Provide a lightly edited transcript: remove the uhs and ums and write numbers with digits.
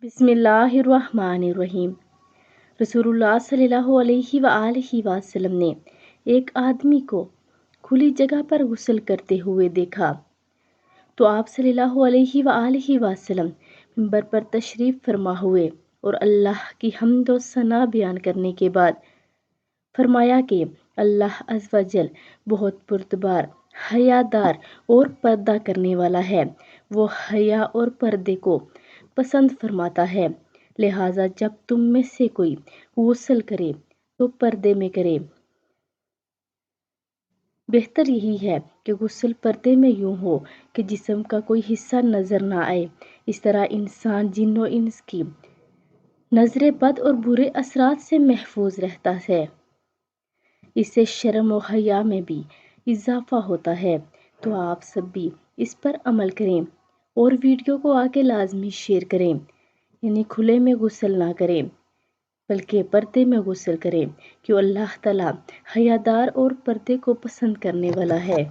بسم اللہ الرحمن الرحیم۔ رسول اللہ صلی اللہ علیہ وآلہ وسلم نے ایک آدمی کو کھلی جگہ پر غسل کرتے ہوئے دیکھا تو آپ صلی اللہ علیہ وآلہ وسلم منبر پر تشریف فرما ہوئے اور اللہ کی حمد و ثنا بیان کرنے کے بعد فرمایا کہ اللہ عز و جل بہت پرتبار، حیادار اور پردہ کرنے والا ہے۔ وہ حیا اور پردے کو پسند فرماتا ہے، لہٰذا جب تم میں سے کوئی غسل کرے تو پردے میں کرے۔ بہتر یہی ہے کہ غسل پردے میں یوں ہو کہ جسم کا کوئی حصہ نظر نہ آئے۔ اس طرح انسان جن و انس کی نظر بد اور برے اثرات سے محفوظ رہتا ہے۔ اس سے شرم و حیا میں بھی اضافہ ہوتا ہے۔ تو آپ سب بھی اس پر عمل کریں اور ویڈیو کو آگے لازمی شیئر کریں، یعنی کھلے میں غسل نہ کریں بلکہ پردے میں غسل کریں، کیوں اللہ تعالیٰ حیادار اور پردے کو پسند کرنے والا ہے۔